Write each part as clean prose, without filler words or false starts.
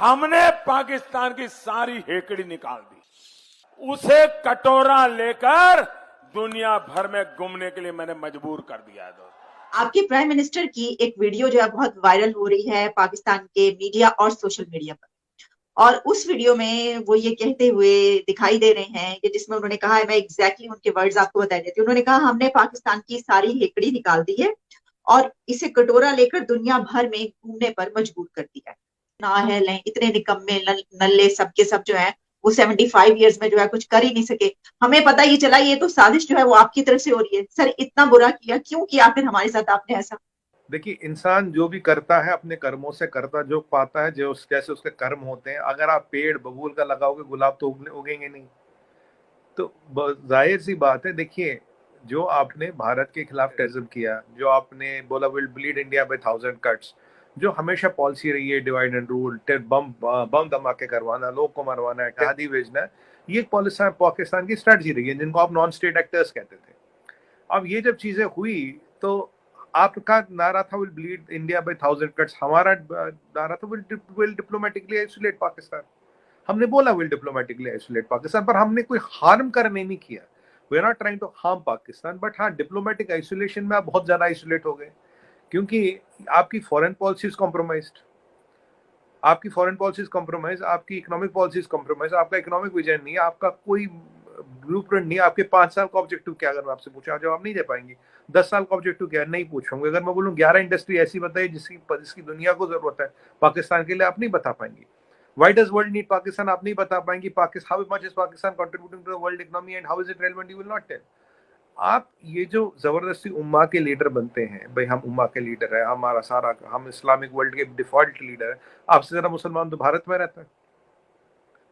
हमने पाकिस्तान की सारी हेकड़ी निकाल दी, उसे कटोरा लेकर दुनिया भर में घूमने के लिए मैंने मजबूर कर दिया है दोस्तों। आपके प्राइम मिनिस्टर की एक वीडियो जो है बहुत वायरल हो रही है पाकिस्तान के मीडिया और सोशल मीडिया पर। और उस वीडियो में वो ये कहते हुए दिखाई दे रहे हैं कि जिसमें उन्होंने कहा है, मैं एग्जैक्टली उनके वर्ड्स आपको बता देती हूँ। उन्होंने कहा हमने पाकिस्तान की सारी हेकड़ी निकाल दी है और इसे कटोरा लेकर दुनिया भर में घूमने पर मजबूर कर दिया है। ना है इतने निकम्मे नल्ले सबके सब जो है वो 75 ईयर्स में जो है कुछ कर ही नहीं सके। हमें पता ही चला ये तो साजिश जो है वो आपकी तरफ से हो रही है। सर इतना बुरा किया क्यों किया फिर हमारे साथ आपने ऐसा? देखिए, इंसान जो भी करता है अपने कर्मों से करता जो पाता है, जो जैसे उसके कर्म होते हैं। अगर आप पेड़ बबूल का लगाओगे, गुलाब तो उगेंगे नहीं। तो जाहिर सी बात है। देखिए, जो आपने भारत के खिलाफ टेररिज्म किया, जो आपने बोला will bleed India by 1000 cuts, जो हमेशा पॉलिसी रही है डिवाइड एंड रूल, बम बम धमाके करवाना, लोग को मरवाना, इत्यादि भेजना, ये पाकिस्तान की स्ट्रेटजी रही है, जिनको आप नॉन स्टेट एक्टर्स कहते थे। अब ये जब चीजें हुई तो आपका नारा था will bleed India by 1000 cuts, हमारा नारा था विल डिप्लोमेटिकली आइसोलेट पाकिस्तान। हमने बोला विल डिप्लोमेटिकली आइसोलेट पाकिस्तान, पर हमने कोई हार्म करने नहीं किया। We are not trying to harm Pakistan, but हाँ, डिप्लोमेटिक आइसोलेशन में आप बहुत ज्यादा आइसोलेट हो गए, क्योंकि आपकी फॉरेन पॉलिसीज कॉम्प्रोमाइज्ड, आपकी फॉरेन पॉलिसीज कॉम्प्रोमाइज, आपकी इकोनॉमिक पॉलिसीज कॉम्प्रोमाइज, आपका इकोनॉमिक विजन नहीं है, आपका कोई ब्लूप्रिंट नहीं है। आपके 5 साल का ऑब्जेक्टिव क्या, अगर मैं आपसे पूछा जवाब नहीं दे पाएंगे। 10 साल का ऑब्जेक्टिव क्या, नहीं पूछूंगे। अगर मैं बोलूँ 11 इंडस्ट्री ऐसी बताइए जिसकी दुनिया को जरूरत है, पाकिस्तान के लिए, आप नहीं बता पाएंगे। Why does world need Pakistan? आप नहीं बता पाएंगे। Pakistan, how much is Pakistan contributing to the world economy and how is it relevant? You will not tell. आप ये जो जबरदस्ती उम्मा के लीडर बनते हैं, भाई हम उम्मा के लीडर है, हमारा सारा, हम इस्लामिक वर्ल्ड के डिफॉल्ट लीडर है। आपसे ज्यादा मुसलमान तो भारत में रहता है,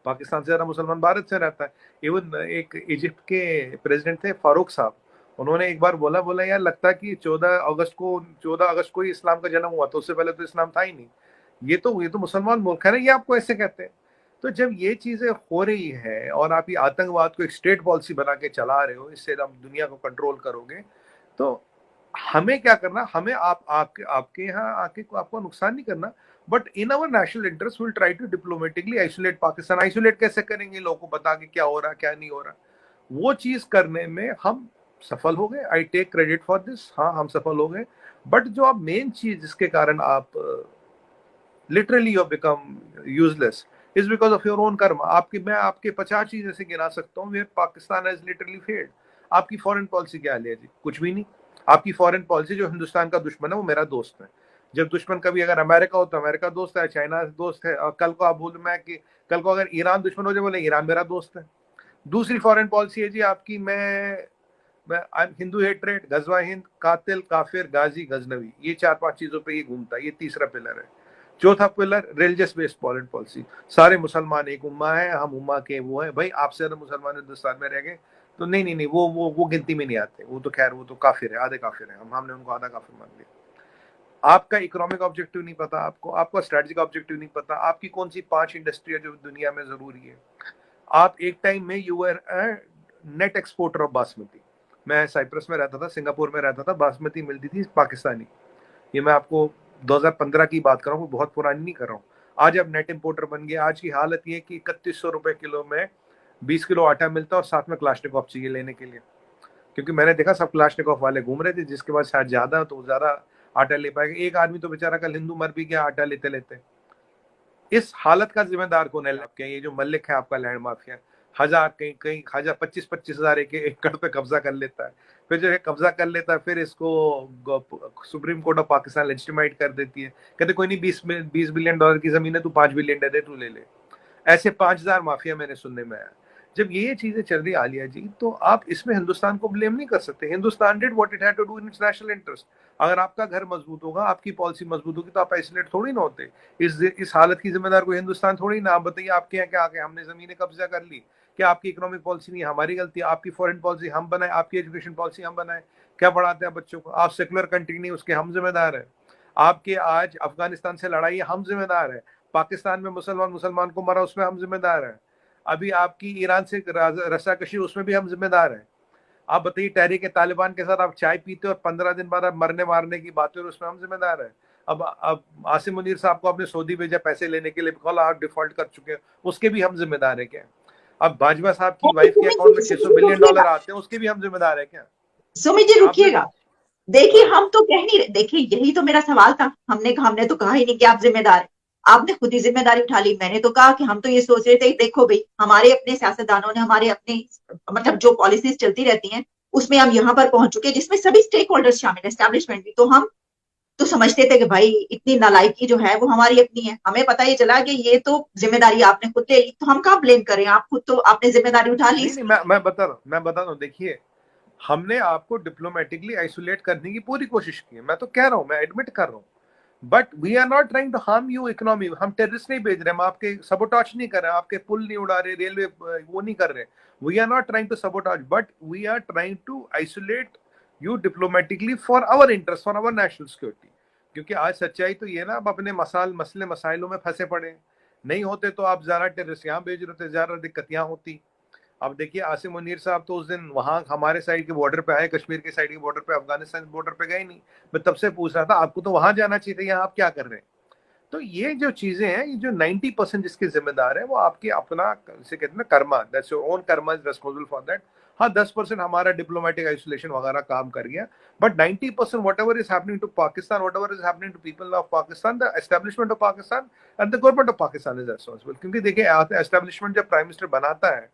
पाकिस्तान से ज्यादा मुसलमान भारत से रहता है। इवन एक इजिप्ट के प्रेसिडेंट थे फारूक साहब, उन्होंने एक बार बोला यार, लगता है कि 14 अगस्त को ही इस्लाम का जन्म हुआ, तो उससे पहले तो इस्लाम था ही नहीं। ये तो मुसलमान मुल्क है ना, ये आपको ऐसे कहते हैं। तो जब ये चीजें हो रही है और आप ये आतंकवाद को एक स्टेट पॉलिसी बना के चला रहे हो, इससे आप दुनिया को कंट्रोल करोगे, तो हमें क्या करना, हमें आपके यहाँ आके आपको नुकसान नहीं करना, but in our national interest will try to diplomatically isolate Pakistan. Isolate कैसे करेंगे, लोगों को बता के क्या हो रहा क्या नहीं हो रहा, वो चीज करने में हम सफल हो गए। I take credit for this, हाँ हम सफल हो गए। बट जो आप मेन चीज जिसके कारण आप literally you become useless is because of your own karma. मैं आपके 50 चीज ऐसे गिना सकता हूँ where Pakistan has literally failed. आपकी फॉरेन पॉलिसी क्या है जी, कुछ भी नहीं। आपकी फॉरेन पॉलिसी, जो हिंदुस्तान का दुश्मन है वो मेरा दोस्त है। जब दुश्मन कभी अगर अमेरिका हो तो अमेरिका दोस्त है, चाइना दोस्त है, और कल को आप बोल मैं कि कल को अगर ईरान दुश्मन हो जाए, बोले ईरान मेरा दोस्त है। दूसरी फॉरेन पॉलिसी है जी आपकी, मैं हिंदू हेट्रेड, गजवा हिंद, कातिल, काफिर, गाजी, गजनवी, ये 4-5 चीजों पे ये घूमता है। ये तीसरा पिलर है। चौथा pillar religious based foreign policy, सारे मुसलमान एक उम्मा है, हम उम्मा के वो है। भाई आपसे ज्यादा मुसलमान हिंदुस्तान में रह गए तो नहीं, वो गिनती में नहीं आते। वो तो खैर वो तो काफिर है, आधे काफिर है, हमने उनको आधा काफिर मान लिया। आपका इकोनॉमिक ऑब्जेक्टिव नहीं पता, आपका स्ट्रेटेजिक ऑब्जेक्टिव नहीं पता, आपकी कौन सी 5 इंडस्ट्री है जो दुनिया में जरूरी है। आप एक टाइम में you are net exporter of basmati. मैं साइप्रस में रहता था, सिंगापुर में रहता था, बासमती मिलती थी पाकिस्तानी। ये मैं आपको 2015 की बात कर रहा हूँ, बहुत पुरानी नहीं कर रहा हूँ। आज अब नेट इंपोर्टर बन गया। आज की हालत ये कि 3100 रुपए किलो में 20 किलो आटा मिलता है और साथ में क्लाशनिकोव चाहिए लेने के लिए, क्योंकि मैंने देखा सब क्लाशनिकोव वाले घूम रहे थे, जिसके पास शायद ज्यादा तो ज्यादा आटा ले पाएगा। एक आदमी तो बेचारा कल हिंदू मर भी गया आटा लेते लेते। इस हालत का जिम्मेदार कौन है आपके? ये जो मलिक है आपका लैंड माफिया, कहीं कहीं 25,000 एक एकड़ पे कब्जा कर लेता है। फिर जो है कब्जा कर लेता है, फिर इसको supreme court of Pakistan legitimate कर देती है। कहते कोई नहीं, 20 बिलियन डॉलर की जमीन है, तू 5 बिलियन दे दे, तू ले ले। ऐसे 5,000 माफिया मैंने सुनने में आया। जब ये चीजें चल रही आलिया जी, तो आप इसमें हिंदुस्तान को ब्लेम नहीं कर सकते। Hindustan did what it had to do in its national interest. अगर आपका घर मजबूत होगा, आपकी पॉलिसी मजबूत होगी, तो आप आइसोलेट थोड़ी ना होते। इस हालत की जिम्मेदार कोई हिंदुस्तान थोड़ी ना। आप बताइए आपके यहाँ क्या आ गया, हमने जमीनें कब्जा कर ली, क्या आपकी इकोनॉमिक पॉलिसी नहीं, हमारी गलती? आपकी फॉरेन पॉलिसी हम बनाए, आपकी एजुकेशन पॉलिसी हम बनाए, क्या पढ़ाते हैं बच्चों को? आप सेकुलर कंट्री नहीं, उसके हम जिम्मेदार है। आपके आज अफगानिस्तान से लड़ाई है, हम जिम्मेदार है। पाकिस्तान में मुसलमान को मरा, उसमें हम जिम्मेदार है। अभी आपकी ईरान से रस्साकशी, उसमें भी हम जिम्मेदार हैं। आप बताइए, तहरीक तालिबान के साथ आप चाय पीते हो और 15 दिन बाद आप मरने मारने की बातें, और उसमें हम जिम्मेदार हैं। अब आसिम मुनीर साहब को आपने सऊदी भेजा पैसे लेने के लिए, कल आप डिफॉल्ट कर चुके हैं, उसके भी हम जिम्मेदार है क्या? अब बाजवा साहब की वाइफ के अकाउंट में $600 बिलियन आते हैं, उसके भी हम जिम्मेदार है क्या? सुमित जी रुकिएगा, देखिए हम तो कह नहीं रहे, देखिए यही तो मेरा सवाल था, हमने तो कहा ही नहीं कि आप जिम्मेदार हैं, आपने खुद ही जिम्मेदारी उठा ली। मैंने तो कहा कि हम तो ये सोच रहे थे, देखो भाई हमारे अपने सियासतदानों ने, हमारे अपने मतलब जो पॉलिसीज चलती रहती हैं उसमें हम यहाँ पर पहुंच चुके हैं जिसमें सभी स्टेक होल्डर्स शामिल है, एस्टैब्लिशमेंट भी। तो हम तो समझते थे कि भाई इतनी नालायकी जो है वो हमारी अपनी है, हमें पता ये चला कि ये तो जिम्मेदारी आपने खुद ले ली, तो हम कहाँ ब्लेम करें, आप खुद तो आपने जिम्मेदारी उठा ली। नहीं, मैं बता रहा हूँ, देखिए हमने आपको डिप्लोमेटिकली आइसोलेट करने की पूरी कोशिश की है, मैं तो कह रहा हूँ, मैं एडमिट कर रहा हूँ, but we are not trying to harm you economy. हम टेररिस्ट नहीं भेज रहे, हम आपके सबोटाच नहीं कर रहे, आपके पुल नहीं उड़ा रहे, रेलवे वो नहीं कर रहे। We are not trying to sabotage, but we are trying to isolate you diplomatically for our interest, for our national security. क्योंकि आज सच्चाई तो ये ना, आप अपने मसले मसाइलों में फंसे पड़े, नहीं होते तो आप ज़्यादा टेररिस्ट यहाँ भेज रहे थे, ज़्यादा दिक्कत यहाँ होती। अब देखिए आसिम मुनीर साहब तो उस दिन वहां हमारे साइड के बॉर्डर पे आए, कश्मीर के साइड के बॉर्डर पे, अफगानिस्तान बॉर्डर पे गए नहीं। मैं तब से पूछ रहा था आपको तो वहां जाना चाहिए था, यहाँ आप क्या कर रहे हैं? तो ये जो चीजें हैं, ये जो 90% जिसके जिम्मेदार है वो आपके अपना, से कहते हैं ना karma, that's your own karma is responsible for that. हाँ 10% हमारा डिप्लोमेटिक आइसोलेशन वगैरह काम कर गया, but 90% whatever is happening to Pakistan, whatever is happening to people of Pakistan, the establishment of Pakistan and the government of Pakistan is responsible. क्योंकि देखिए establishment जब prime minister बनाता है,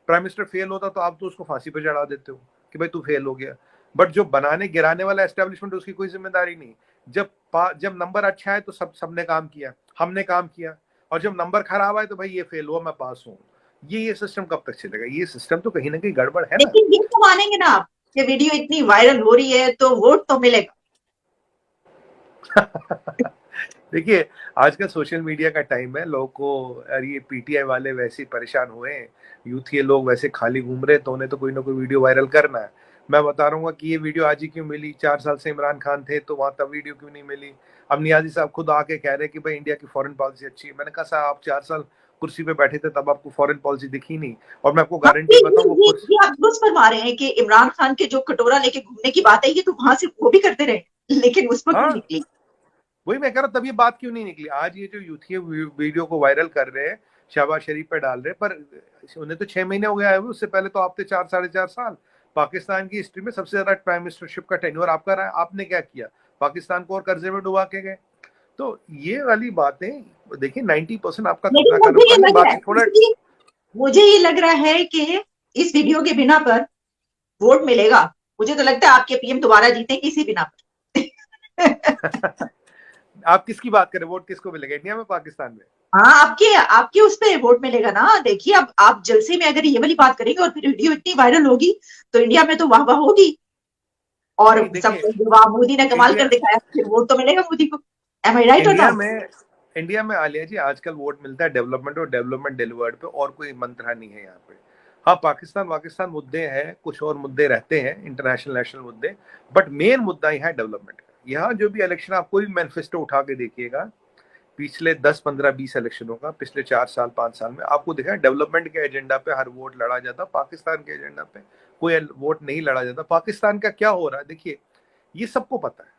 प्राइम मिनिस्टर फेल होता तो आप तो उसको फांसी पे चढ़ा देते हो कि भाई तू फेल हो गया, बट जो बनाने गिराने वाला एस्टेब्लिशमेंट उसकी कोई जिम्मेदारी नहीं। जब नंबर अच्छा है तो सबने काम किया, हमने काम किया, और जब नंबर खराब आए तो भाई ये फेल हुआ मैं पास हूँ। ये सिस्टम कब तक चलेगा? ये सिस्टम तो कहीं ना कहीं गड़बड़ है ना। लेकिन ये तो मानेंगे ना आप कि वीडियो इतनी वायरल हो रही है तो वोट तो मिलेगा। देखिए आजकल सोशल मीडिया का टाइम है, लोगों को, अरे ये पीटीआई वाले वैसे परेशान हुए हैं, यूथ ये लोग वैसे खाली घूम रहे, तो उन्हें तो कोई ना कोई वीडियो वायरल करना है। मैं बता रहा हूँ कि ये वीडियो आज ही क्यों मिली, 4 साल से इमरान खान थे तो वहां तब वीडियो क्यों नहीं मिली? अब नियाजी साहब खुद आके कह रहे हैं कि भाई इंडिया की फॉरेन पॉलिसी अच्छी है। मैंने कहा साहब आप 4 साल कुर्सी पे बैठे थे तब आपको फॉरेन पॉलिसी दिखी नहीं? और मैं आपको गारंटी बताऊँ ये आप दुरुस्त फरमा रहे हैं कि इमरान खान के जो कटोरा लेके घूमने की बात है, ये तो वहां से वो भी करते रहे, लेकिन उस वक्त निकली। वही मैं कह रहा हूँ, तब ये बात क्यों नहीं निकली? आज ये जो यूथ वीडियो को वायरल कर रहे हैं, शहबाज शरीफ पे डाल रहे हैं, पर उन्हें तो 6 महीने हो गए आए हुए, उससे पहले तो आप थे 4-4.5 साल। पाकिस्तान की हिस्ट्री में सबसे ज्यादा प्राइम मिनिस्टरशिप का टेन्योर आपका रहा है, आपने क्या किया? पाकिस्तान को और कर्जे में डुबा के गए। तो ये वाली बातें देखिए, 90% आपका मुझे ये लग रहा है कि इस वीडियो के बिना पर वोट मिलेगा। मुझे तो लगता है आपके पीएम दोबारा जीतेंगे इसी बिना पर। आप किसकी बात करें? वोट किसको मिलेगा, इंडिया में पाकिस्तान में? हाँ आपके उस पर वोट मिलेगा ना। देखिए अब आप जलसे में अगर ये वाली बात करेंगे और फिर वीडियो इतनी वायरल होगी तो इंडिया में तो वाह होगी, और सब मोदी ने कमाल कर दिखाया, फिर वोट तो मिलेगा मोदी को। एम आई राइट? इंडिया में आलिया जी आजकल वोट मिलता है डेवलपमेंट और डेवलपमेंट डिलीवर्ड पे, और कोई मंत्रा नहीं है यहाँ पे। हाँ पाकिस्तान मुद्दे हैं, कुछ और मुद्दे रहते हैं इंटरनेशनल नेशनल मुद्दे, बट मेन मुद्दा यहाँ डेवलपमेंट का। यहाँ जो भी इलेक्शन, आप कोई मैनिफेस्टो उठा के देखिएगा पिछले 10, 15, 20 इलेक्शनों का, पिछले 4 साल 5 साल में आपको देखा डेवलपमेंट के एजेंडा पे हर वोट लड़ा जाता, पाकिस्तान के एजेंडा पे कोई वोट नहीं लड़ा जाता। पाकिस्तान का क्या हो रहा है देखिए, ये सबको पता है।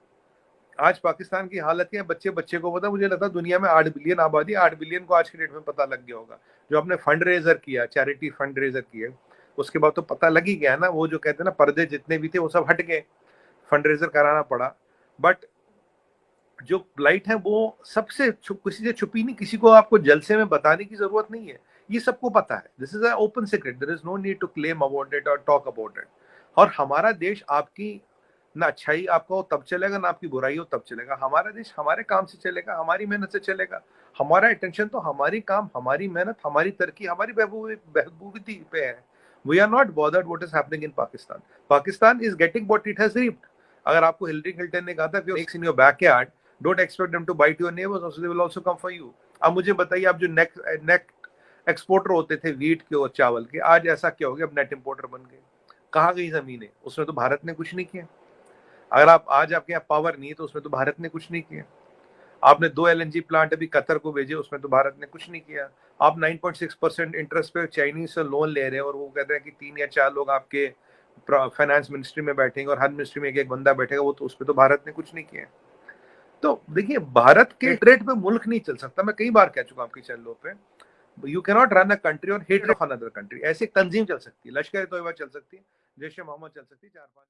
आज पाकिस्तान की हालत क्या है, बच्चे को पता। मुझे लगता है दुनिया में 8 बिलियन आबादी, 8 बिलियन को आज की डेट में पता लग गया होगा। जो आपने फंड रेजर किया, चैरिटी फंड रेजर किया, उसके बाद तो पता लग ही गया ना। वो जो कहते हैं ना, पर्दे जितने भी थे वो सब हट गए, फंड रेजर कराना पड़ा। बट जो लाइट है वो सबसे किसी से छुपी नहीं, किसी को आपको जलसे में बताने की जरूरत नहीं है, ये सबको पता है। This is open secret, there is no need to claim about it और टॉक अबाउट इट। और हमारा देश, आपकी ना अच्छाई आपका हो तब चलेगा, ना आपकी बुराई हो तब चलेगा। हमारा देश हमारे काम से चलेगा, हमारी मेहनत से चलेगा। हमारा अटेंशन तो हमारी काम, हमारी मेहनत, हमारी तरक्की, हमारी बहबूदी पे है। We are not bothered what is happening in Pakistan. Pakistan is getting what it has reaped. अगर आपको हिलरी क्लिंटन ने कहा था कि in your backyard, don't expect them to bite your neighbours, also they will also come for you. अब मुझे बताइए, आप जो नेट एक्सपोर्टर होते थे वीट के और चावल के, आज ऐसा क्या हो गया, अब नेट इंपोर्टर बन गए। कहाँ गई जमीनें? उसमें तो भारत ने कुछ नहीं किया। अगर आप आज आपके यहाँ पावर नहीं है तो उसमें तो भारत ने कुछ नहीं किया। आपने 2 LNG प्लांट अभी कतर को भेजे, उसमें तो भारत ने कुछ नहीं किया। आप 9.6% इंटरेस्ट पे चाइनीज से लोन ले रहे हैं, और वो कहते हैं कि 3 या 4 लोग आपके फाइनेंस मिनिस्ट्री में बैठेंगे और हर मिनिस्ट्री में एक बंदा बैठेगा, वो तो उस पर तो भारत ने कुछ नहीं किया। तो देखिए भारत के ट्रेड पे मुल्क नहीं चल सकता, मैं कई बार कह चुका हूं आपकी चैनलों पे, you can not run a country on hatred of another country. ऐसे तंजीम चल सकती है, लश्कर ए तोयबा चल सकती है, जैश ए मोहम्मद चल सकती है, 4-5